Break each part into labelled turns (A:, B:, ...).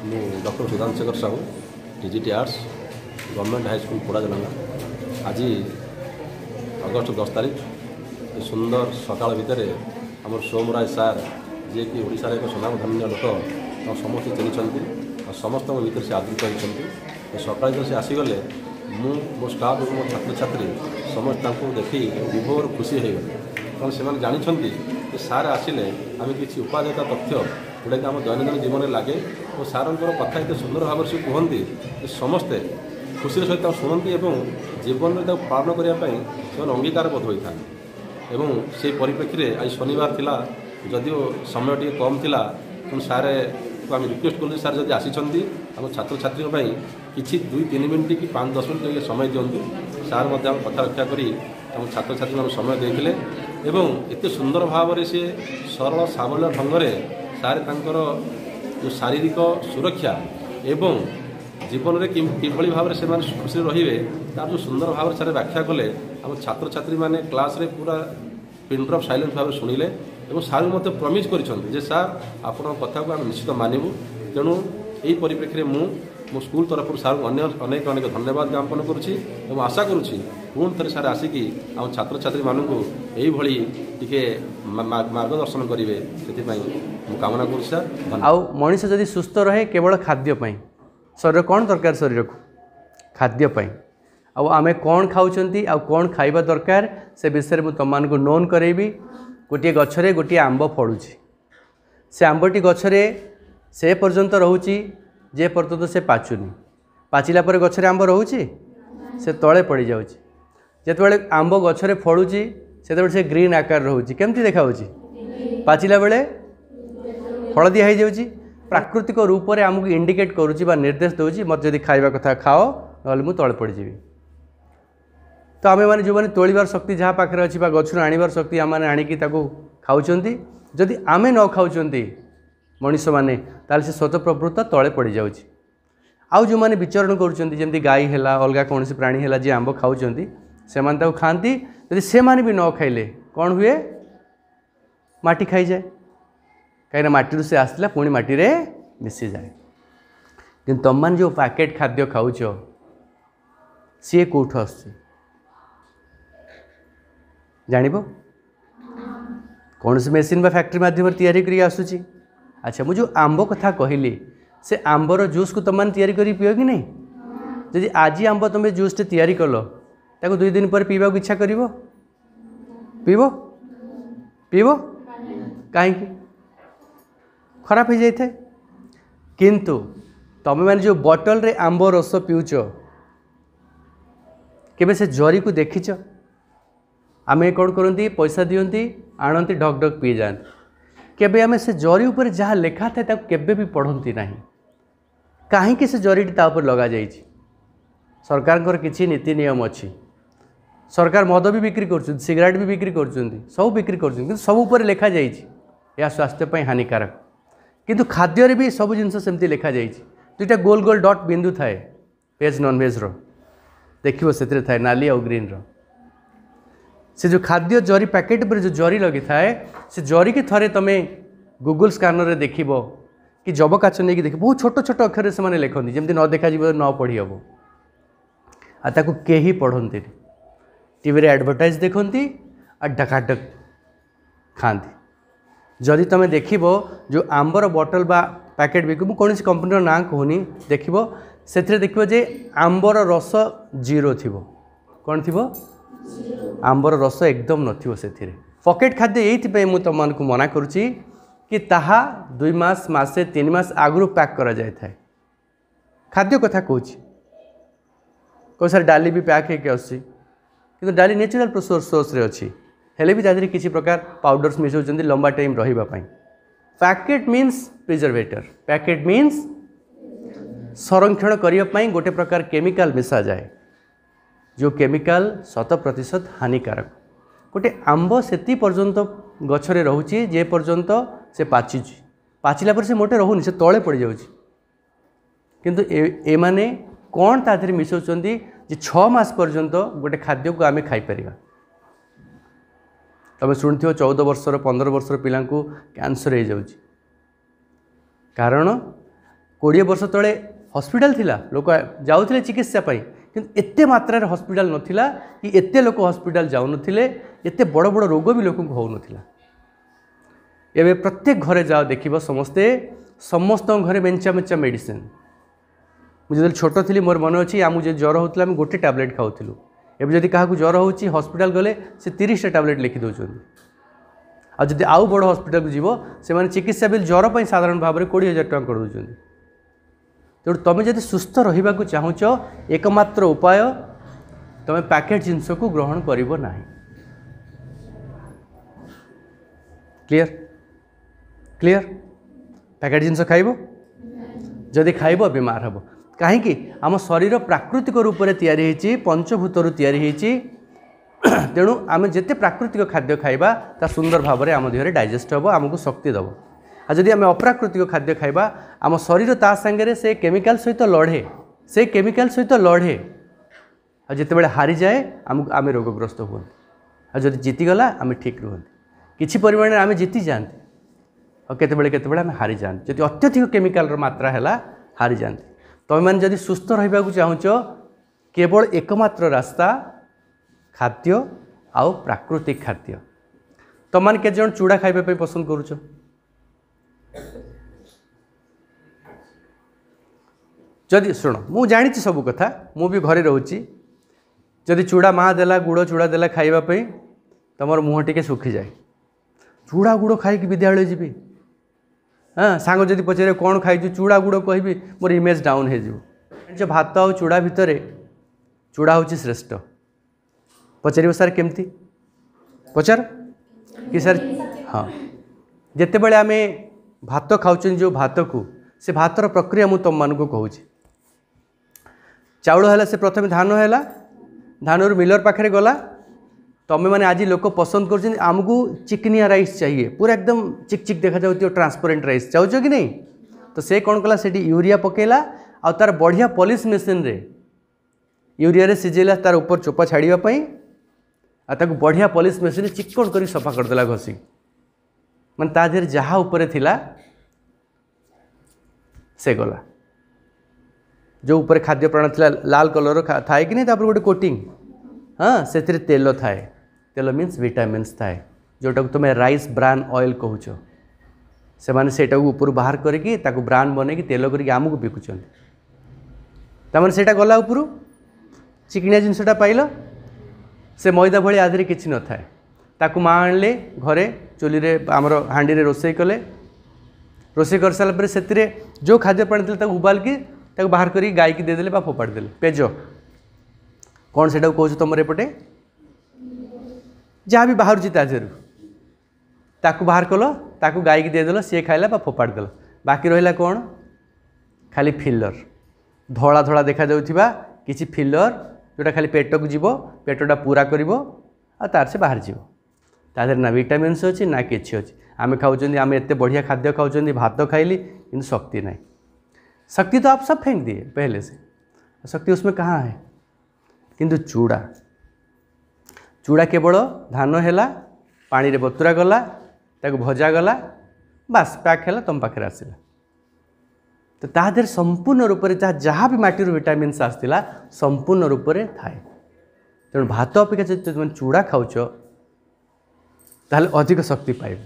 A: ମୁଁ doctor Sudhanshu Shekhar Sahu TGT arts government high school Poda Jalanga आज August 10 तारीख सुंदर सकाल भितर आम सोमराय सार जी कि ओडिशार एक सुनामधन्य लोक समस्त चिन्ह और समस्त भर से आदृत होती सकाल जो से आसीगले मो स्टाफ और मो छात्र छात्री समस्त देखी विभोर खुशी हो गले कारण से जानते कि सार आसिले आम किसी उपादेयता तथ्य जोटा कि आम दैनंदिन जीवन में लगे और सार कथा एत सुंदर भाव से कहते समस्ते खुशी सहित शुणती और जीवन में पालन करने से अंगीकारबद्ध होता है से परिप्रेक्षी में आज शनिवार थिला जदिव समय टी कम थिला तो सारे को आम रिक्वेस्ट कलु सार जब आसी आम छात्र छात्री किसी 2-3 मिनट कि 5-10 मिनट समय दिंतु सार कथा रक्षा करी आम छात्र छात्री समय देते एत सुंदर भाव से सरल सावल ढंग से सारे जो शारीरिक सुरक्षा एवं जीवन में किभली भाव से खुशी रे तार जो सुंदर भाव से व्याख्या कले आम छात्र छात्री मैंने क्लास रे पूरा पिन ड्रप साइलेंट भाव शुणिले और सार मत प्रमिज कर सार आपण कथा को आम निश्चित मानबू तेणु यही परिप्रेक्षी में मो स्कूल तरफ सार अनेक अनेक धन्यवाद ज्ञापन करुँची और आशा करुँची पुणी थे सार आसिकी आम छात्र छात्री मानू यही टिके मार्गदर्शन करेंगे से कामना कर
B: मनीष जदि सुस्थ रहे केवल खाद्यपाई शरीर कौन दरकार शरीर को खाद्यपाई आम कौन खाऊँच कौन खाइबा दरकार से विषय में तुम को नोन करेबी गोटे गच्छरे गोटे आंब फड़ुची से आंबटी गच्छरे से पर्यंत रोची जे पर्यंत से पाचुनी पाचिला पर गच्छरे आंब रोची से तले पड़ जाऊँगी जिते आंब गच्छरे फड़ुची से ग्रीन आकार रोची केमती देखा पाचिला बेले हलदिया हो जाऊँगी प्राकृतिक रूप से आमको इंडिकेट करुँची निर्देश दूसरी मत जब खाइबा कथा खाओ ना मुझे तले पड़जी तो आम मैंने जो मैंने तोड़बार शक्ति जहाँ पाखे अच्छी गचर आनबार शक्ति आम मैंने आणिकी खाऊँच जदि आमे न खाऊँच मनीष मैंने ताल से स्वतः प्रवृत्त तले पड़ जाऊँगी आउ जो मैंने विचरण करुँच गाई है अलग कौन प्राणी है जी आंब खाऊँच से खाती जदि से भी न खाइले कौन हुए माटी खाई जाए कहीं माटी से आसला पुणी माटी रे मिसी जाए कि तुम मैंने जो पैकेट खाद्य खाऊच सी कौट आस जान कौन से मेसीन फैक्ट्री मध्यम तैयारी करी आसूची अच्छा मुझे आंब कथा कहली से आंबर जूस को तुम तैयारी करी पियो कि नहीं जदि आज आंब तुम जूस टे तैयारी कल ताको 2 दिन पर पीवा इच्छा कर पीब पीब कहीं खराब हो जाए किंतु तुम मैंने जो बोतल रे आंब रस पीऊच केबे से जरी को देखीच आम कौन करती पैसा दियंती आणती ढक ढक पी जाती केबे आम से जरी उपर जहाँ लेखा था ताको केबे भी पढ़ती ना कहीं से जरीटी तापर लगा जाइए सरकार किसी नीति नियम अच्छी सरकार मद भी बिक्री कर सिगरेट भी बिक्री कर सब बिक्री कर सब उपर लेखा जाइए यह स्वास्थ्य हानिकारक किंतु खाद्य भी सब जिनस सेमती लिखा जाइए दुईटा गोल गोल डट बिंदु थाए वेज नॉन वेज रो देखिबो से थाए नाली और ग्रीन रो से जो खाद्य जरी पैकेट पर जो जरी लगी थाए से जरी की थरे तमे गूगल स्कैनर रे देखिबो कि जब काच नहीं देख बहुत छोट छोट अक्षर से माने लिखती जमी न देखा न पढ़ी हम आताको केही पढ़ती टीवी रे एडवर्टाइज देखती आ डकाडक खाती जदि तुम देख जो आंबर बोतल बा पैकेट बिक कौन कंपनी ना कहूनी देख से देख जे आंबर रस 0 थी कौन थी आंबर रस एकदम नथिबो से पॉकेट खाद्य ये मुझे तुमको मना करुच्ची कि ताहा 2 मास मासे 3 मास आगु पैक करा जाए था खाद्य कथा कहूँ कौ सर डाली भी पैक हो डाली नेचुरल सोर्स रे अच्छी हेले भी तादरी किसी प्रकार पाउडर्स मिसौं लंबा टाइम रही पैकेट मीन्स प्रिजर्वेटर पैकेट मीन्स संरक्षण करने गोटे प्रकार केमिकल मिसा जाए जो केमिकल 100% हानिकारक गोटे आंब से पर्यंत गछरे रोचे जे पर्यंत से पाचिला पर से मोटे रोनी से तले पड़ जाऊँगी किंतु ए माने कौन तादरी मिसौं जे 6 मास पर्यंत गोटे खाद्य को आम खाईपर तुम शुणुथ 14 वर्षर 15 वर्षर पिला कैंसर हो जाऊँगी कारण 20 वर्ष तले हॉस्पिटल थिला लोक जाउथिले चिकित्सा पाई किंतु एते मात्रा रे हॉस्पिटल नथिला कि एते लोक हॉस्पिटल जाउ नथिले एते बड़ बड़ रोग भी लोक को हो नथिला। एबे प्रत्येक घरे जाओ देखिबो समस्ते समस्त घरे मेंचा मेंचा मेडिसिन। मुझे छोट थी मोर मन अच्छी आम जो ज्वर होता आम गोटे टैबलेट खाऊलु एवं जदि क्या ज्वर हो हॉस्पिटल गले से 30 टैबलेट लिखिदौन आदि आउ बड़ हॉस्पिटल को जीव से चिकित्सा बिल ज्वर पर साधारण भाव में 20,000 टଙ୍କା कर दूँ। तेणु तुम जब सुस्थ रहा चाहूच एकमात्र उपाय तुम पैकेट जिनस को ग्रहण कर क्लियर क्लियर पैकेट जिनस खाइब जदि खाइब बीमार हम कहीं आम शरीर प्राकृतिक रूप से तैयारी पंचभूत तैयारी तेणु आम जिते प्राकृतिक खाद्य खाइबा ता सुंदर भाव में आम देह डाइजेस्ट हम आमको शक्ति दब। आ जदि आम अप्राकृतिक खाद्य खाइबा आम शरीर ता सांगे से केमिकल सहित लड़े से केमिकल सहित लड़े आ जिते बड़े हारी जाए आम रोगग्रस्त हुए आ जदि जीतीगला आम ठीक रुहति किछि परिमाण में आम जीति जाते और केतबेले आम हारी जाते जदि अत्यधिक केमिकल मात्रा है हारी जाते। तुम मैंने जदि सुस्थ रहा चाहूच केवल एकमात्र रास्ता खाद्य आउ प्राकृतिक खाद्य। तुम मैंने केत जन चूड़ा खाइबा पसंद करुच जदि शुण मु जानी सब कथा मु भी घरे रोची जदि चूड़ा माँ देला गुड़ चूड़ा देला खाइबापी तुम मुँह टे सुखी जाए चूड़ा गुड़ खाई विद्यालय जी हाँ सांग जदि पचारे कौन खाई चूड़ा गुड़ कहि मोर इमेज डाउन हो भात आ चूड़ा भितर चूड़ा हूँ श्रेष्ठ पचार सार केमती पचार कि सर हाँ जिते बड़े आम भात खाऊँ जो भात को से भातर प्रक्रिया मुझे तुम मानक कहूँ चाउल है से प्रथम धान है धान रू मिलर पाखे गला तुम मैंने आज लोक पसंद कर आमको चिकनिया राइस चाहिए पूरा एकदम चिक चिक देखा जाऊ ट्रांसपेरेंट राइस चाहूच कि नहीं तो से कौन कला से यूरिया पकेला आ तार बढ़िया पॉलिश मेसिन रे यूरिया रे सिझेला तार ऊपर चोपा छाड़ापी ताको बढ़िया पॉलिश मेसिन चिक्कण कर सफा करदेला घसी मान ता देहरे जहाँ उपरे थिला से गला जो ऊपर खाद्य प्राण थिला लाल कलर थाए कि नहीं तापर गोटे कोटिंग हाँ से तेल थाए तेल मीन्स विटामिन्स थाए जोटा तुम राइस ब्रान ऑयल कहूच से माने सेटा ऊपर बाहर करके ताको ब्रान बने तेल करके आमको बिकुचन तमें सेटा गला ऊपर चिकनिया जिनसटा पाइल से मैदा भली आधे किसी न थाए ताकू माँ आणले घरे चुली रे आमर हांडी रे रोसई कले रोसई कर सारा पर से जो खाद्य प्राणी थे उबाल की बाहर करी गाय की देदेले फोपाड़ी देले पेज कौन से कौच तुम एपटे जहाँ भी बाहर ताजरू ताकू बाहर कल ताकू गाय की देदेल सी खाइला फोपाड़ी देल बाकी रहा कौन खाली फिलर धला धला देखा जाउथिबा किछि फिलर जोटा खाली पेट को जीव पेटा पूरा कर तार से बाहर जीव तादेर ना विटामिन्स अच्छी ना कि अच्छी आम खाऊँ आम एत बढ़िया खाद्य खाऊँ भात खाइली किंतु शक्ति नहीं शक्ति तो आप सब फेंक दिए पहले से शक्ति उसमें कहाँ है किंतु चूड़ा चूड़ा केवल धान है पानी रे बतुरा गला ताको भजा गला बास पैक है तुम पाखे आसला तो तादेर संपूर्ण रूप से जहाँ भी माटी विटामिन्स आसला संपूर्ण रूप से थाए तेणु भात अपेक्षा जब तुम चूड़ा खाऊच ताहले अधिक शक्ति पाइब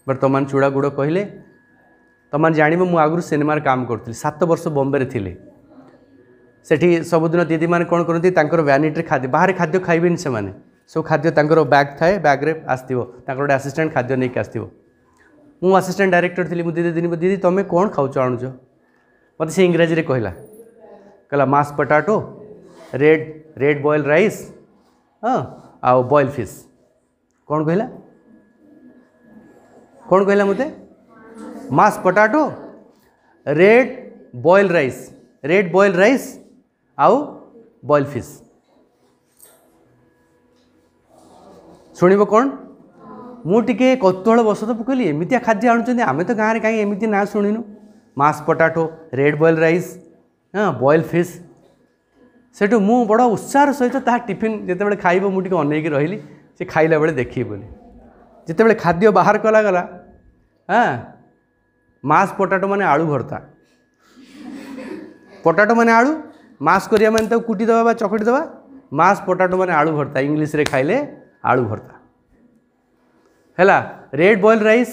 B: बर्तमान चूड़ा गुड़ कहले तुम जान मु आगु सिनेमार काम करी 7 वर्ष बॉम्बे थी सेठी सबुदिन दीदी मैंने कौन करती वैनिटी खाद्य बाहर खाद्य खाइबेनि से माने सब खाद्य बैग थाए बैग्रे आसो गोटे आसीस्टाट खाद्य नहीं आसो मु आसीस्टाट डायरेक्टर थी दीदी तुम्हें कौन खाऊच आणुच मत से इंग्राजी रे कहला मास पोटाटो रेड बॉयल राइस हाँ आ बॉयल फिश कौन कहला मते मास पोटाटो रेड बॉयल राइस आउ बॉयल फिश शुणव कौन मुझे कौतूहल बस तो कहली एमती खाद्य आणुच्च आम तो गाँव में कहीं एमती ना शुणिनु मास पोटाटो रेड बॉयल राइस हाँ बॉयल फिश सेठू मु बड़ उत्साह सहित ता टिफिन जिते खाइब मुझे अनेक रही से खाइला बेले देखी बोली जिते खाद्य बाहर कला गला हाँ मास पोटाटो माने आलू भर्ता पोटाटो माने आलू मास करिया माने तो कुटी दबा बा चकटी दबा मास पोटाटो माने आलू भर्ता इंग्लिश रे खाइले आलू भर्ता हैला। रेड बॉयल राइस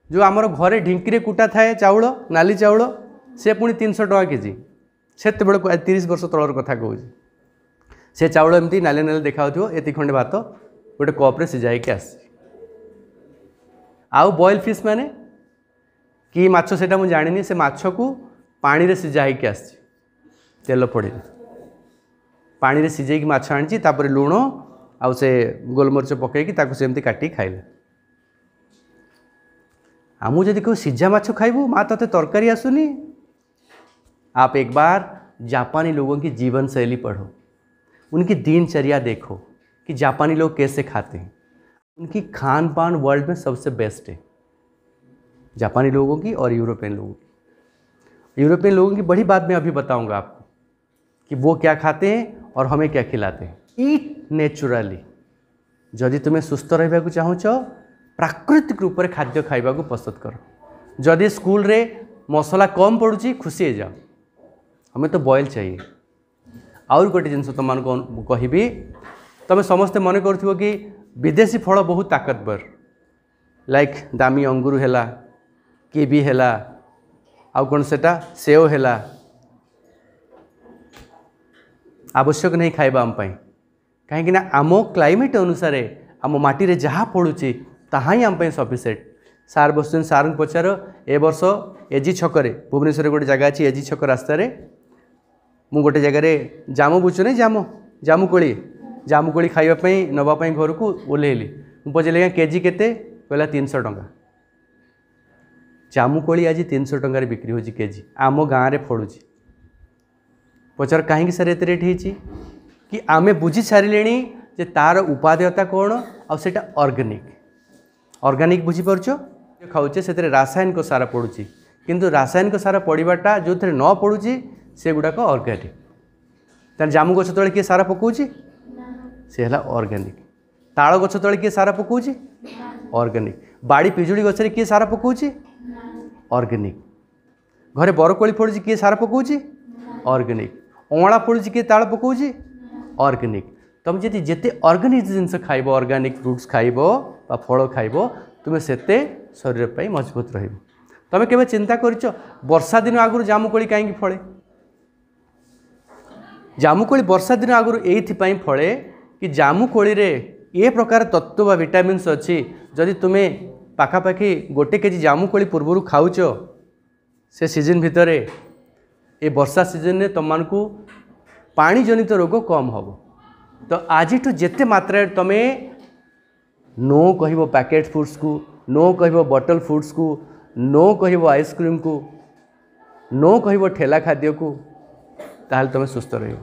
B: जो आमर घरे ढिंकी रे कुटा थाए चाउल नाली चाउल से पुणी 300 टका केजी से 30 वर्ष तलर कथा कहूँ से चाउल एमती नाली नाली देखा ये खंडे भात गोटे कप्रे सिझाई आस आउ बॉयल फिश माने कि माछ से मुझे जानी से माछ को पानी रे सिझाई आस तेल पड़े पानी रे सिझे माछ आनी लुण आउ से गोलमरीच पकईकी सेमती काटी खाइले आमु जदि कहो सिझा माछ खाइबू माँ ते तरकारी आसुनी। आप एक बार जापानी लोगों की जीवन शैली पढ़ो उनकी दिनचर्या देखो कि जापानी लोग कैसे खाते हैं। उनकी खान पान वर्ल्ड में सबसे बेस्ट है जापानी लोगों की और यूरोपियन लोगों की। यूरोपियन लोगों की बड़ी बात मैं अभी बताऊंगा आपको कि वो क्या खाते हैं और हमें क्या खिलाते हैं। ईट नेचुराली जदि तुम्हें सुस्थ रहा चाहूच प्राकृतिक रूप से खाद्य खाइबा को पसंद कर। जदि स्कूल रे मसला कम पड़ुची खुशी हो जाओ हमें तो बॉयल चाहिए। आउर गोटे जिनस तुम कहबी तुम समस्ते मन करुथिबो कि विदेशी फल बहुत ताकतवर लाइक दामी अंगूर हैला किवी हैला आउ कौन सेटा सेव हैला आवश्यक नहीं खाइबा आम पाई कहीं आम क्लाइमेट अनुसार आम माटी रे जहाँ पड़ुची ताहा ही आम सफिसीयंट। सार बसुन सार पचार ए वर्ष एजी छकरे भुवनेश्वर गोटे जगह अच्छी एजी छक रास्तार मु गोटे जगार जामु बुझु नहीं जामु कोली खाइबा नवापाई घर को ओह्लैली मुझे पचारे केजी केते कहला 300 टंका जामु कोली आज 300 टंकार बिक्री होची केजी आम गाँव में फड़ुची पचार कहीं सर एत रेट होती कि आमे बुझी सारे जे तार उपादेयता कौन आटा ऑर्गेनिक बुझीपार खाऊे से रासायनिक सार पड़ुची किंतु रासायनिक सार पड़ाटा जो थे न पड़ुची से गुड़ाक ऑर्गेनिक तार जामु गछ तले किए सार पकाउची से है ऑर्गेनिक ताल गछ तले किए सार पकाउची ऑर्गेनिक बाड़ी पिजुड़ी गछरे किए सार पकाउची ऑर्गेनिक घरे बरकोली फड़ुची किए सार पकाउची ऑर्गेनिक अँला फड़ुची किए ताल पकाउची ऑर्गेनिक। तुम जी जिते ऑर्गेनिक जिनस खाइब ऑर्गेनिक फ्रुट्स खाइब फल खाइब तुम्हें सेते शरीर पर मजबूत रहिबो। तुम केबे चिंता करिच वर्षा दिन आगुरी जामुकोली कहीं फले जामुकोली वर्षा दिन आगुरी एइथिपाई फले कि जामुकोली रे ये प्रकार तत्व बा विटामिन्स अच्छी जदि तुम्हें पाखापाखि 1 केजी जामुकोली पूर्व खाऊच से सीजन भितर ए वर्षा सीजन में तुमको पानी जनित रोग कम हम। तो आज जिते मात्रा तुम नो कह पैकेट फूड्स को नो कह बटल फूड्स को नो कह आइसक्रीम को नो कह ठेला खाद्य को ताल तुम सुस्थ रह।